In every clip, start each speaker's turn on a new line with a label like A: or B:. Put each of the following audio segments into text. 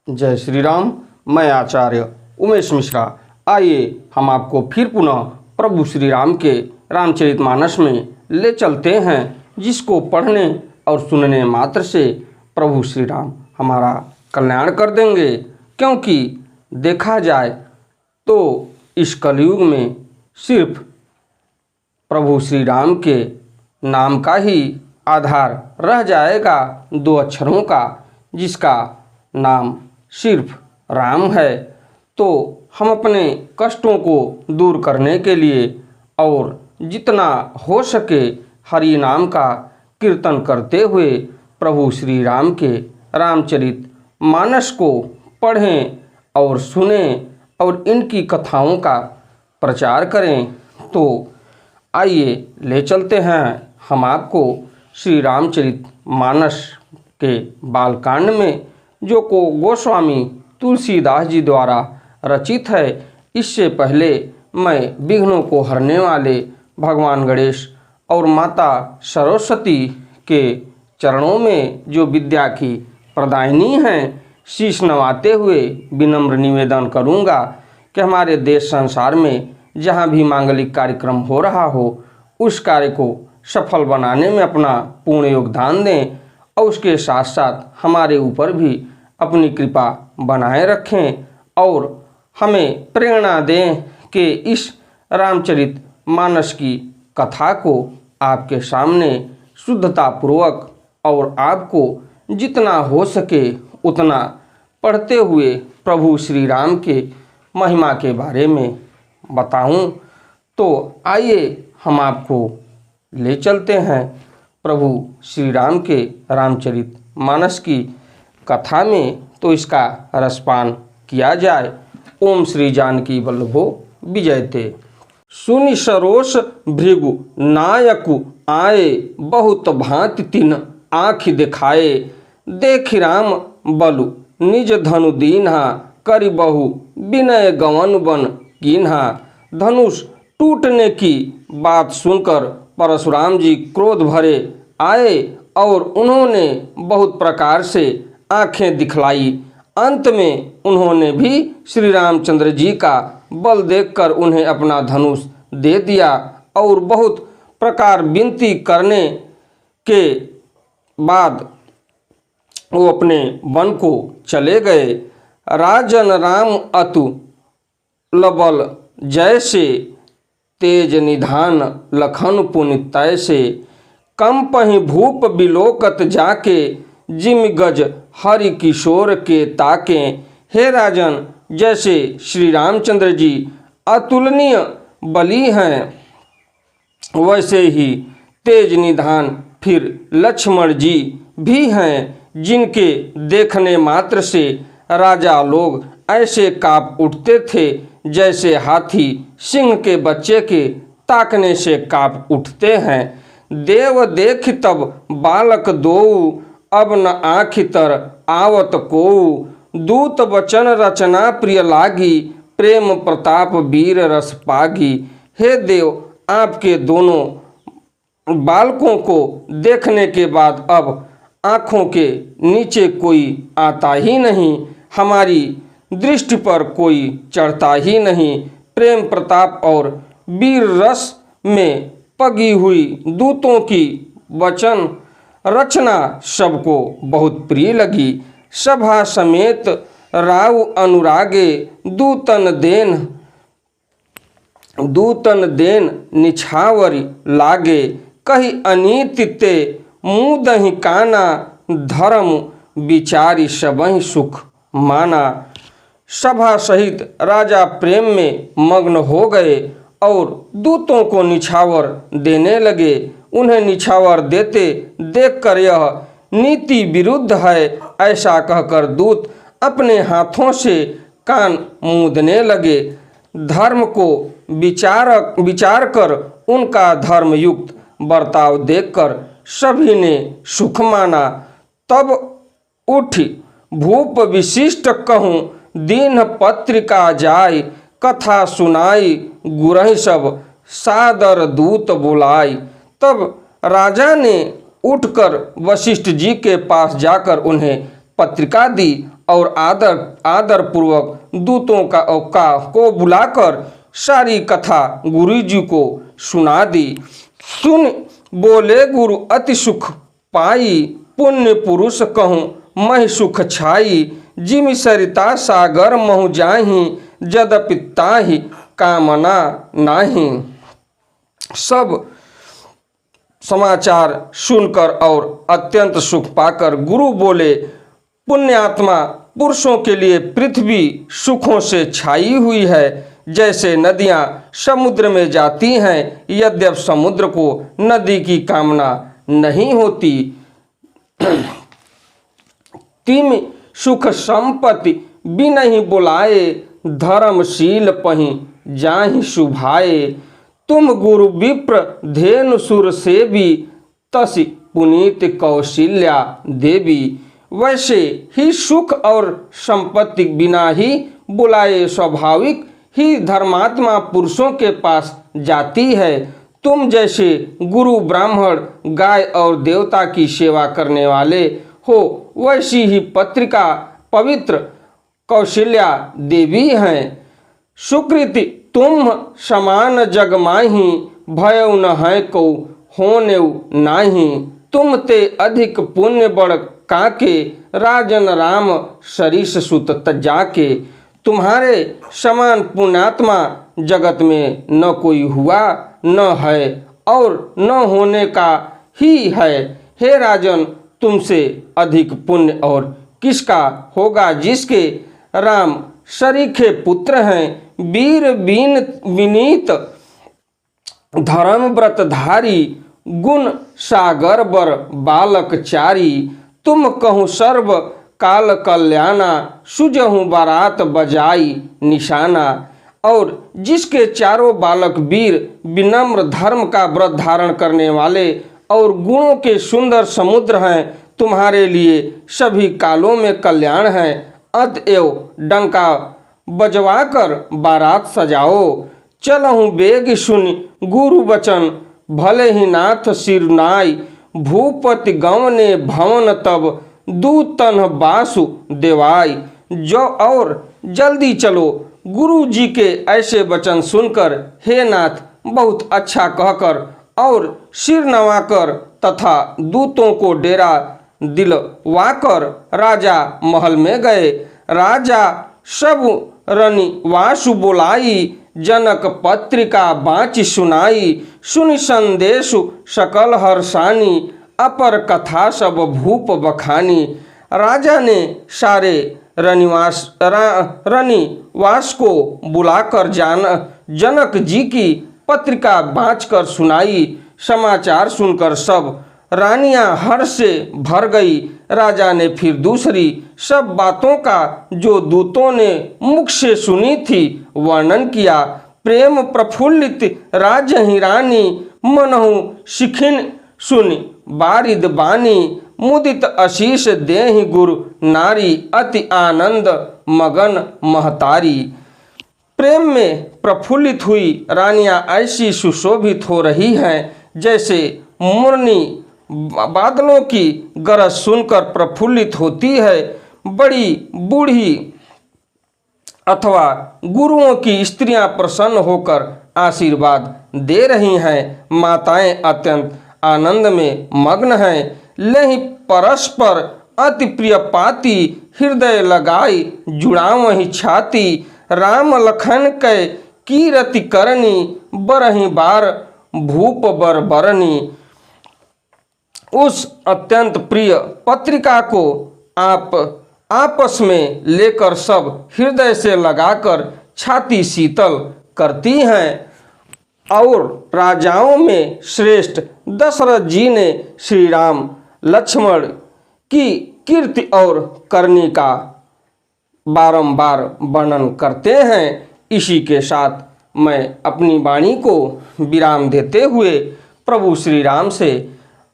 A: जय श्री राम। मैं आचार्य उमेश मिश्रा। आइए हम आपको फिर पुनः प्रभु श्री राम के रामचरितमानस में ले चलते हैं, जिसको पढ़ने और सुनने मात्र से प्रभु श्री राम हमारा कल्याण कर देंगे। क्योंकि देखा जाए तो इस कलयुग में सिर्फ प्रभु श्री राम के नाम का ही आधार रह जाएगा, 2 अक्षरों का, जिसका नाम सिर्फ राम है। तो हम अपने कष्टों को दूर करने के लिए और जितना हो सके हरि नाम का कीर्तन करते हुए प्रभु श्री राम के रामचरित मानस को पढ़ें और सुनें और इनकी कथाओं का प्रचार करें। तो आइए ले चलते हैं हम आपको श्री रामचरित मानस के बालकांड में, जो को गोस्वामी तुलसीदास जी द्वारा रचित है। इससे पहले मैं विघ्नों को हरने वाले भगवान गणेश और माता सरस्वती के चरणों में, जो विद्या की प्रदायिनी हैं, शीश नवाते हुए विनम्र निवेदन करूंगा कि हमारे देश संसार में जहां भी मांगलिक कार्यक्रम हो रहा हो, उस कार्य को सफल बनाने में अपना पूर्ण योगदान दें और उसके साथ साथ हमारे ऊपर भी अपनी कृपा बनाए रखें और हमें प्रेरणा दें कि इस रामचरित मानस की कथा को आपके सामने शुद्धतापूर्वक और आपको जितना हो सके उतना पढ़ते हुए प्रभु श्री राम के महिमा के बारे में बताऊं। तो आइए हम आपको ले चलते हैं प्रभु श्री राम के रामचरित मानस की कथा में, तो इसका रसपान किया जाए। ओम श्री जानकी वल्लभो विजयते। सुनि सरोष भृगु नायकु आए, बहुत भांति तिन आँखि दिखाए। देखि राम बलु निज धनु दीन्हा, करि बहु विनय गवन बन कीन्हा। धनुष टूटने की बात सुनकर परशुराम जी क्रोध भरे आए और उन्होंने बहुत प्रकार से आंखें दिखलाई। अंत में उन्होंने भी श्री रामचंद्र जी का बल देखकर उन्हें अपना धनुष दे दिया और बहुत प्रकार विनती करने के बाद वो अपने वन को चले गए। राजन राम अतु लबल जैसे, तेज निधान लखन पुनि तैसे। कंपहि भूप बिलोकत जाके, जिम गज हरि किशोर के ताके। हे राजन, जैसे श्री रामचंद्र जी अतुलनीय बली हैं, वैसे ही तेज निधान फिर लक्ष्मण जी भी हैं, जिनके देखने मात्र से राजा लोग ऐसे काँप उठते थे जैसे हाथी सिंह के बच्चे के ताकने से काँप उठते हैं। देव देख तब बालक दोऊ, अब न आँखि तर आवत कोऊ। दूत वचन रचना प्रिय लागी, प्रेम प्रताप वीर रस पागी। हे देव, आपके दोनों बालकों को देखने के बाद अब आँखों के नीचे कोई आता ही नहीं, हमारी दृष्टि पर कोई चढ़ता ही नहीं। प्रेम प्रताप और वीर रस में पगी हुई दूतों की वचन रचना सबको बहुत प्रिय लगी। सभा समेत राव अनुरागे, दूतन देन निछावरी लागे। कही अनीति ते मुदहि काना, धर्म विचारी सबहि सुख माना। सभा सहित राजा प्रेम में मग्न हो गए और दूतों को निछावर देने लगे। उन्हें निछावर देते देखकर यह नीति विरुद्ध है ऐसा कहकर दूत अपने हाथों से कान मूंदने लगे। धर्म को विचार कर उनका धर्मयुक्त बर्ताव देखकर सभी ने सुख माना। तब उठ भूप विशिष्ट कहूँ, दीन पत्रिका जाय। कथा सुनाई गुरहि सब, सादर दूत बुलाई। तब राजा ने उठकर वशिष्ठ जी के पास जाकर उन्हें पत्रिका दी और आदर पूर्वक दूतों को बुलाकर सारी कथा गुरु जी को सुना दी। सुन बोले गुरु अति सुख पाई, पुण्य पुरुष कहूँ मह सुख छाई, जिमि सरिता सागर महु जाहि, जदपि ताहि कामना नाही। सब समाचार सुनकर और अत्यंत सुख पाकर गुरु बोले, पुण्यात्मा पुरुषों के लिए पृथ्वी सुखों से छाई हुई है, जैसे नदियां समुद्र में जाती हैं, यद्यप समुद्र को नदी की कामना नहीं होती। तिम सुख संपत्ति बिनहि बुलाए, धर्मशील पहि जाहि शुभाए, तुम गुरु विप्र धेनु सुर सेवी, तसि पुनीत कौशल्या देवी। वैसे ही सुख और संपत्ति बिना ही बुलाए स्वाभाविक ही धर्मात्मा पुरुषों के पास जाती है। तुम जैसे गुरु ब्राह्मण गाय और देवता की सेवा करने वाले हो, वैसी ही पत्रिका पवित्र कौशल्या देवी हैं। सुकृति तुम समान जग माही, भयउ न है को होने नाही, तुम ते अधिक पुण्य बड़ काके, राजन राम सरीस सुत तजाके। तुम्हारे समान पुण्यात्मा जगत में न कोई हुआ, न है और न होने का ही है। हे राजन, तुमसे अधिक पुण्य और किसका होगा, जिसके राम सरीखे पुत्र हैं, वीर विनीत धर्म व्रतधारी, गुण सागर बर बालक चारी। तुम कहूँ सर्व काल कल्याणा, सुजहूँ बारात बजाई निशाना। और जिसके चारों बालक वीर विनम्र धर्म का व्रत धारण करने वाले और गुणों के सुंदर समुद्र हैं, तुम्हारे लिए सभी कालों में कल्याण है। अतएव डंका बजवाकर बारात सजाओ। चलहूँ बेग सुन गुरु वचन, भले ही नाथ सिरनाई, भूपति गवने भवन तब, दूतन बासु देवाई। जो और जल्दी चलो। गुरु जी के ऐसे वचन सुनकर हे नाथ बहुत अच्छा कहकर और सिर नवाकर तथा दूतों को डेरा दिलवाकर राजा महल में गए। राजा सब रनि वासु बोलाई, जनक पत्रिका बाँचि सुनाई, सुनि संदेशु सकल हर्षानी, अपर कथा सब भूप बखानी। राजा ने सारे रनिवास को बुलाकर जनक जी की पत्रिका बाँचकर सुनाई। समाचार सुनकर सब रानियां हर्ष से भर गई। राजा ने फिर दूसरी सब बातों का जो दूतों ने मुख से सुनी थी वर्णन किया। प्रेम प्रफुल्लित राजहि रानी, मनहु शिखिन सुनि बारिद बानी, मुदित आशीष देहि गुरु नारी, अति आनंद मगन महतारी। प्रेम में प्रफुल्लित हुई रानियां ऐसी सुशोभित हो रही हैं जैसे मुरनी बादलों की गरज सुनकर प्रफुल्लित होती है। बड़ी बूढ़ी अथवा गुरुओं की स्त्रियां प्रसन्न होकर आशीर्वाद दे रही हैं। माताएं अत्यंत आनंद में मग्न हैं। लेहि परस्पर अति प्रिय पाती, हृदय लगाई जुड़ाव ही छाती। राम लखन कै कीरति करनी, बरहि बार भूप बर बरनी। उस अत्यंत प्रिय पत्रिका को आपस में लेकर सब हृदय से लगाकर छाती शीतल करती हैं। और राजाओं में श्रेष्ठ दशरथ जी ने श्री राम लक्ष्मण की कीर्ति और करनी का बारंबार वर्णन करते हैं। इसी के साथ मैं अपनी वाणी को विराम देते हुए प्रभु श्री राम से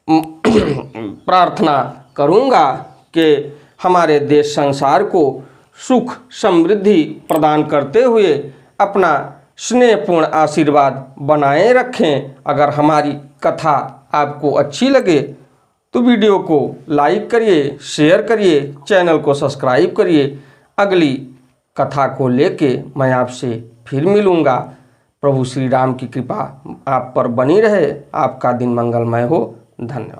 A: प्रार्थना करूंगा कि हमारे देश संसार को सुख समृद्धि प्रदान करते हुए अपना स्नेहपूर्ण आशीर्वाद बनाए रखें। अगर हमारी कथा आपको अच्छी लगे तो वीडियो को लाइक करिए, शेयर करिए, चैनल को सब्सक्राइब करिए। अगली कथा को लेके मैं आपसे फिर मिलूँगा। प्रभु श्री राम की कृपा आप पर बनी रहे। आपका दिन मंगलमय हो। धन्यवाद।